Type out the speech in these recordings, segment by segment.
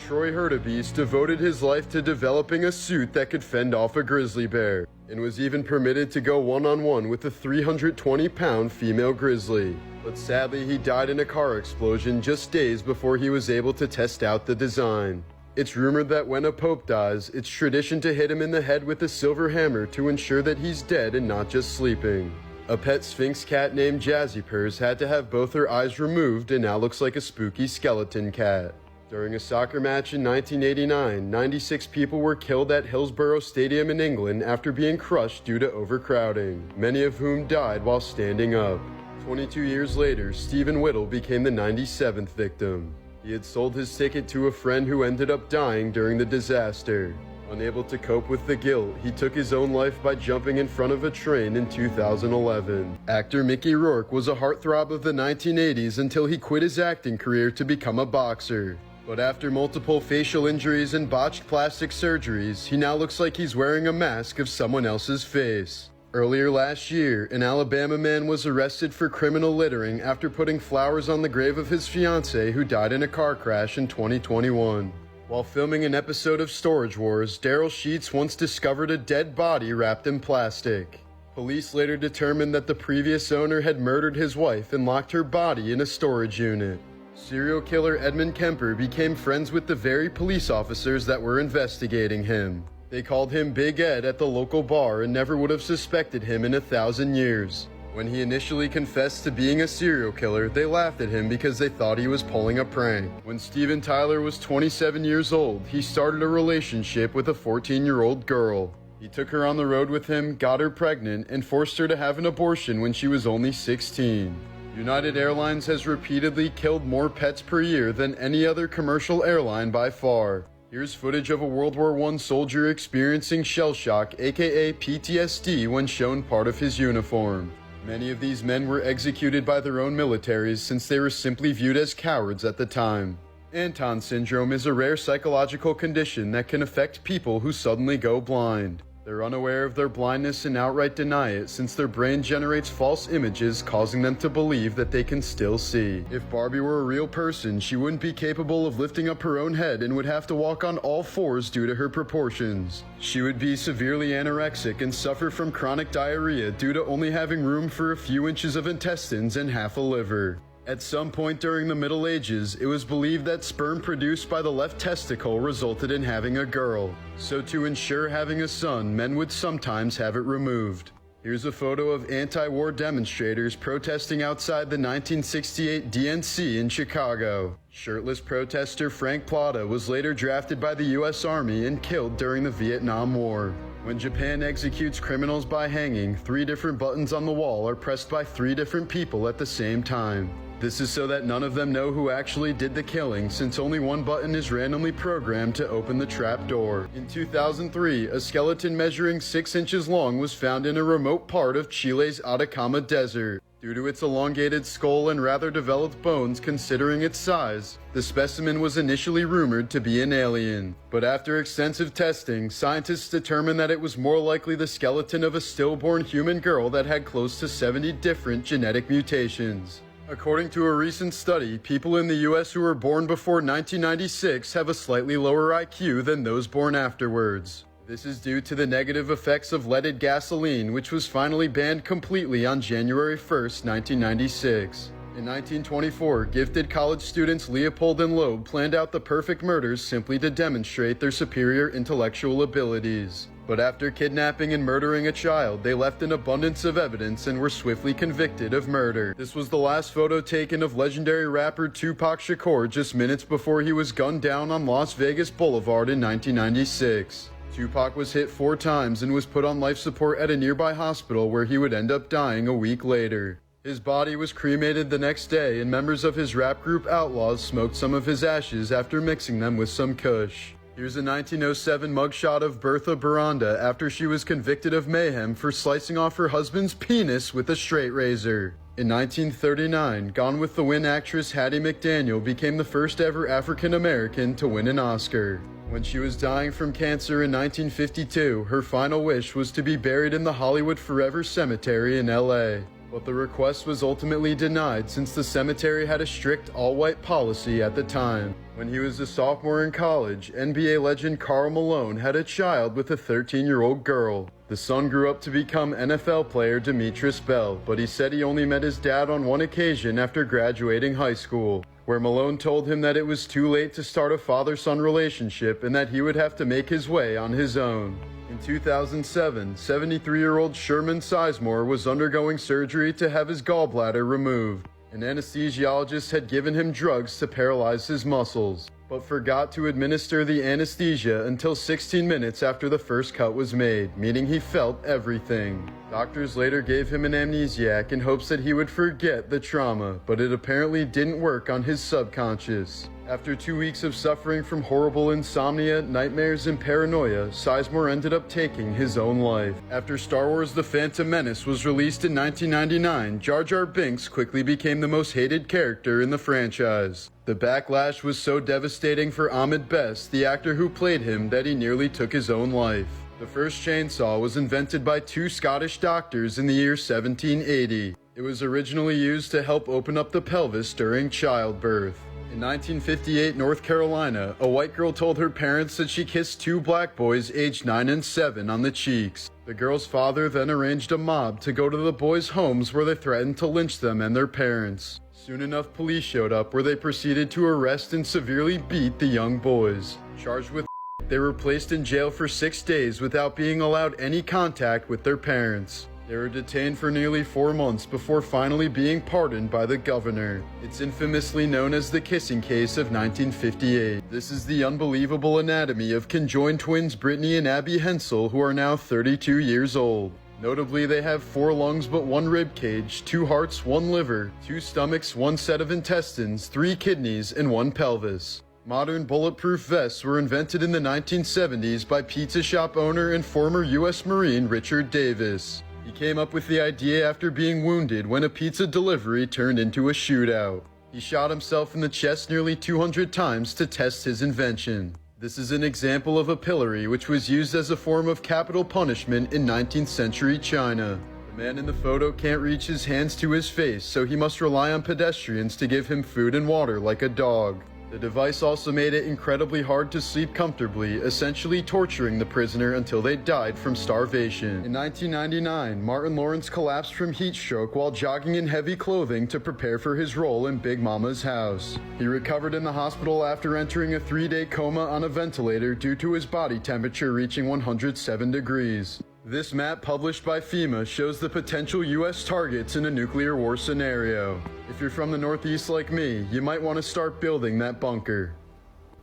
Troy Hurtubise devoted his life to developing a suit that could fend off a grizzly bear, and was even permitted to go one-on-one with a 320-pound female grizzly. But sadly, he died in a car explosion just days before he was able to test out the design. It's rumored that when a pope dies, it's tradition to hit him in the head with a silver hammer to ensure that he's dead and not just sleeping. A pet Sphinx cat named Jazzy Purrs had to have both her eyes removed and now looks like a spooky skeleton cat. During a soccer match in 1989, 96 people were killed at Hillsborough Stadium in England after being crushed due to overcrowding, many of whom died while standing up. 22 years later, Stephen Whittle became the 97th victim. He had sold his ticket to a friend who ended up dying during the disaster. Unable to cope with the guilt, he took his own life by jumping in front of a train in 2011. Actor Mickey Rourke was a heartthrob of the 1980s until he quit his acting career to become a boxer. But after multiple facial injuries and botched plastic surgeries, he now looks like he's wearing a mask of someone else's face. Earlier last year, an Alabama man was arrested for criminal littering after putting flowers on the grave of his fiancée who died in a car crash in 2021. While filming an episode of Storage Wars, Daryl Sheets once discovered a dead body wrapped in plastic. Police later determined that the previous owner had murdered his wife and locked her body in a storage unit. Serial killer Edmund Kemper became friends with the very police officers that were investigating him. They called him Big Ed at the local bar and never would have suspected him in 1,000 years. When he initially confessed to being a serial killer, they laughed at him because they thought he was pulling a prank. When Steven Tyler was 27 years old, he started a relationship with a 14-year-old girl. He took her on the road with him, got her pregnant, and forced her to have an abortion when she was only 16. United Airlines has repeatedly killed more pets per year than any other commercial airline by far. Here's footage of a World War I soldier experiencing shell shock, aka PTSD, when shown part of his uniform. Many of these men were executed by their own militaries since they were simply viewed as cowards at the time. Anton syndrome is a rare psychological condition that can affect people who suddenly go blind. They're unaware of their blindness and outright deny it since their brain generates false images causing them to believe that they can still see. If Barbie were a real person, she wouldn't be capable of lifting up her own head and would have to walk on all fours due to her proportions. She would be severely anorexic and suffer from chronic diarrhea due to only having room for a few inches of intestines and half a liver. At some point during the Middle Ages, it was believed that sperm produced by the left testicle resulted in having a girl. So to ensure having a son, men would sometimes have it removed. Here's a photo of anti-war demonstrators protesting outside the 1968 DNC in Chicago. Shirtless protester Frank Plata was later drafted by the U.S. Army and killed during the Vietnam War. When Japan executes criminals by hanging, 3 different buttons on the wall are pressed by 3 different people at the same time. This is so that none of them know who actually did the killing, since only one button is randomly programmed to open the trap door. In 2003, a skeleton measuring 6 inches long was found in a remote part of Chile's Atacama Desert. Due to its elongated skull and rather developed bones considering its size, the specimen was initially rumored to be an alien. But after extensive testing, scientists determined that it was more likely the skeleton of a stillborn human girl that had close to 70 different genetic mutations. According to a recent study, people in the US who were born before 1996 have a slightly lower IQ than those born afterwards. This is due to the negative effects of leaded gasoline, which was finally banned completely on January 1st, 1996. In 1924, gifted college students Leopold and Loeb planned out the perfect murders simply to demonstrate their superior intellectual abilities. But after kidnapping and murdering a child, they left an abundance of evidence and were swiftly convicted of murder. This was the last photo taken of legendary rapper Tupac Shakur just minutes before he was gunned down on Las Vegas Boulevard in 1996. Tupac was hit 4 times and was put on life support at a nearby hospital where he would end up dying a week later. His body was cremated the next day, and members of his rap group Outlaws smoked some of his ashes after mixing them with some kush. Here's a 1907 mugshot of Bertha Baranda after she was convicted of mayhem for slicing off her husband's penis with a straight razor. In 1939, Gone with the Wind actress Hattie McDaniel became the first ever African American to win an Oscar. When she was dying from cancer in 1952, her final wish was to be buried in the Hollywood Forever Cemetery in LA. But the request was ultimately denied since the cemetery had a strict all-white policy at the time. When he was a sophomore in college, NBA legend Karl Malone had a child with a 13-year-old girl. The son grew up to become NFL player Demetrius Bell, but he said he only met his dad on one occasion after graduating high school, where Malone told him that it was too late to start a father-son relationship and that he would have to make his way on his own. In 2007, 73-year-old Sherman Sizemore was undergoing surgery to have his gallbladder removed. An anesthesiologist had given him drugs to paralyze his muscles, but forgot to administer the anesthesia until 16 minutes after the first cut was made, meaning he felt everything. Doctors later gave him an amnesiac in hopes that he would forget the trauma, but it apparently didn't work on his subconscious. After 2 weeks of suffering from horrible insomnia, nightmares, and paranoia, Sizemore ended up taking his own life. After Star Wars The Phantom Menace was released in 1999, Jar Jar Binks quickly became the most hated character in the franchise. The backlash was so devastating for Ahmed Best, the actor who played him, that he nearly took his own life. The first chainsaw was invented by two Scottish doctors in the year 1780. It was originally used to help open up the pelvis during childbirth. In 1958 North Carolina, a white girl told her parents that she kissed two black boys aged 9 and 7 on the cheeks. The girl's father then arranged a mob to go to the boys' homes where they threatened to lynch them and their parents. Soon enough, police showed up where they proceeded to arrest and severely beat the young boys. Charged with they were placed in jail for 6 days without being allowed any contact with their parents. They were detained for nearly 4 months before finally being pardoned by the governor. It's infamously known as the kissing case of 1958. This is the unbelievable anatomy of conjoined twins Brittany and Abby Hensel, who are now 32 years old. Notably, they have 4 lungs but 1 rib cage, 2 hearts, 1 liver, 2 stomachs, 1 set of intestines, 3 kidneys, and 1 pelvis. Modern bulletproof vests were invented in the 1970s by pizza shop owner and former U.S. Marine Richard Davis. He came up with the idea after being wounded when a pizza delivery turned into a shootout. He shot himself in the chest nearly 200 times to test his invention. This is an example of a pillory which was used as a form of capital punishment in 19th century China. The man in the photo can't reach his hands to his face, so he must rely on pedestrians to give him food and water like a dog. The device also made it incredibly hard to sleep comfortably, essentially torturing the prisoner until they died from starvation. In 1999, Martin Lawrence collapsed from heat stroke while jogging in heavy clothing to prepare for his role in Big Mama's House. He recovered in the hospital after entering a 3-day coma on a ventilator due to his body temperature reaching 107 degrees. This map published by FEMA shows the potential U.S. targets in a nuclear war scenario. If you're from the Northeast like me, you might want to start building that bunker.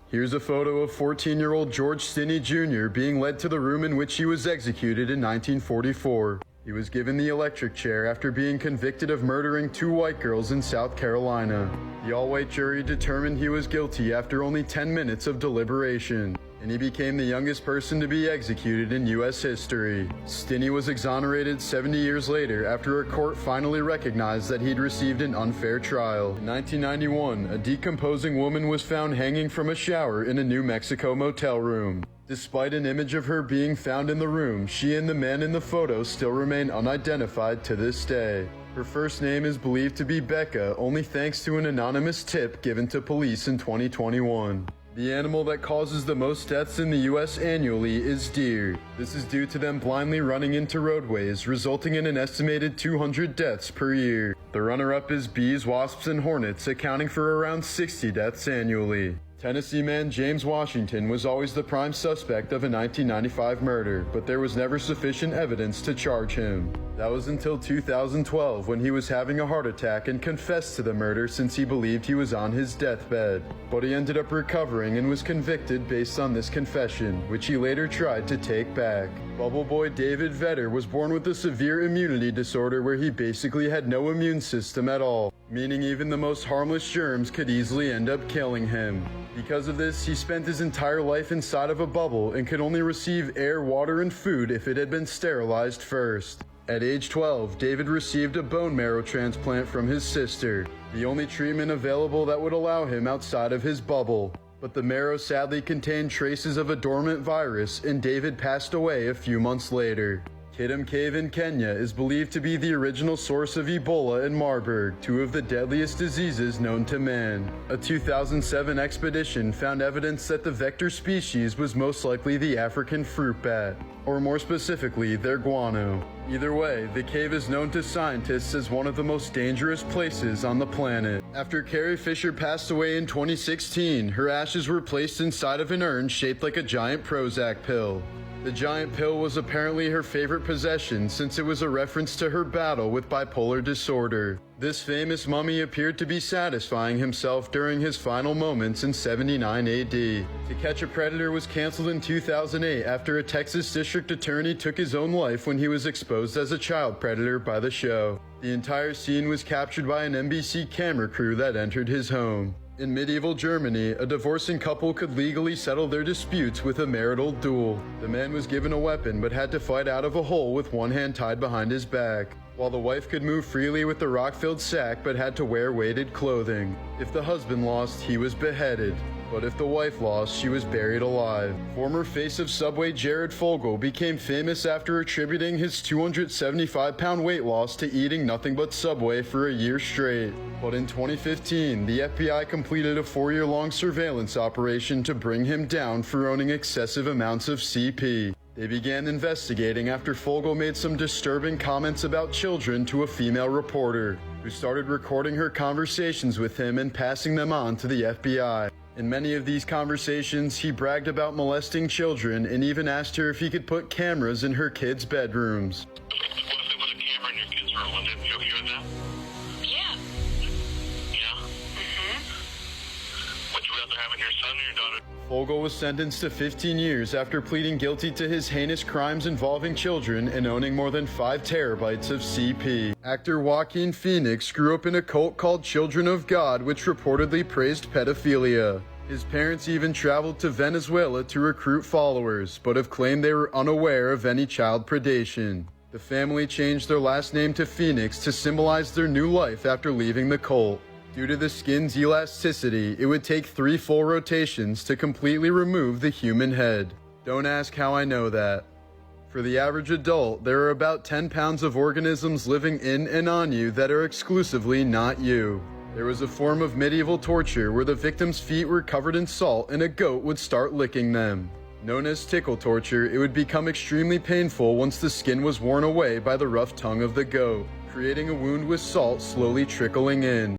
Here's a photo of 14-year-old George Stinney Jr. being led to the room in which he was executed in 1944. He was given the electric chair after being convicted of murdering 2 white girls in South Carolina. The all-white jury determined he was guilty after only 10 minutes of deliberation, and he became the youngest person to be executed in U.S. history. Stinney was exonerated 70 years later after a court finally recognized that he'd received an unfair trial. In 1991, a decomposing woman was found hanging from a shower in a New Mexico motel room. Despite an image of her being found in the room, she and the man in the photo still remain unidentified to this day. Her first name is believed to be Becca, only thanks to an anonymous tip given to police in 2021. The animal that causes the most deaths in the U.S. annually is deer. This is due to them blindly running into roadways, resulting in an estimated 200 deaths per year. The runner-up is bees, wasps, and hornets, accounting for around 60 deaths annually. Tennessee man James Washington was always the prime suspect of a 1995 murder, but there was never sufficient evidence to charge him. That was until 2012 when he was having a heart attack and confessed to the murder since he believed he was on his deathbed. But he ended up recovering and was convicted based on this confession, which he later tried to take back. Bubble boy David Vedder was born with a severe immunity disorder where he basically had no immune system at all, meaning even the most harmless germs could easily end up killing him. Because of this, he spent his entire life inside of a bubble and could only receive air, water, and food if it had been sterilized first. At age 12, David received a bone marrow transplant from his sister, the only treatment available that would allow him outside of his bubble. But the marrow sadly contained traces of a dormant virus, and David passed away a few months later. Kidum Cave in Kenya is believed to be the original source of Ebola and Marburg, two of the deadliest diseases known to man. A 2007 expedition found evidence that the vector species was most likely the African fruit bat, or more specifically, their guano. Either way, the cave is known to scientists as one of the most dangerous places on the planet. After Carrie Fisher passed away in 2016, her ashes were placed inside of an urn shaped like a giant Prozac pill. The giant pill was apparently her favorite possession since it was a reference to her battle with bipolar disorder. This famous mummy appeared to be satisfying himself during his final moments in 79 AD. To Catch a Predator was canceled in 2008 after a Texas district attorney took his own life when he was exposed as a child predator by the show. The entire scene was captured by an NBC camera crew that entered his home. In medieval Germany, a divorcing couple could legally settle their disputes with a marital duel. The man was given a weapon but had to fight out of a hole with one hand tied behind his back, while the wife could move freely with the rock-filled sack but had to wear weighted clothing. If the husband lost, he was beheaded. But if the wife lost, she was buried alive. Former face of Subway Jared Fogle became famous after attributing his 275-pound weight loss to eating nothing but Subway for a year straight. But in 2015, the FBI completed a 4-year-long surveillance operation to bring him down for owning excessive amounts of CP. They began investigating after Fogle made some disturbing comments about children to a female reporter, who started recording her conversations with him and passing them on to the FBI. In many of these conversations, he bragged about molesting children and even asked her if he could put cameras in her kids' bedrooms. What if they put a camera in your kid's room? Would you hear that? Yeah. Yeah? Would you rather have it your son or your daughter? Fogle was sentenced to 15 years after pleading guilty to his heinous crimes involving children and owning more than 5 terabytes of CP. Actor Joaquin Phoenix grew up in a cult called Children of God, which reportedly praised pedophilia. His parents even traveled to Venezuela to recruit followers, but have claimed they were unaware of any child predation. The family changed their last name to Phoenix to symbolize their new life after leaving the cult. Due to the skin's elasticity, it would take 3 full rotations to completely remove the human head. Don't ask how I know that. For the average adult, there are about 10 pounds of organisms living in and on you that are exclusively not you. There was a form of medieval torture where the victim's feet were covered in salt and a goat would start licking them. Known as tickle torture, it would become extremely painful once the skin was worn away by the rough tongue of the goat, creating a wound with salt slowly trickling in.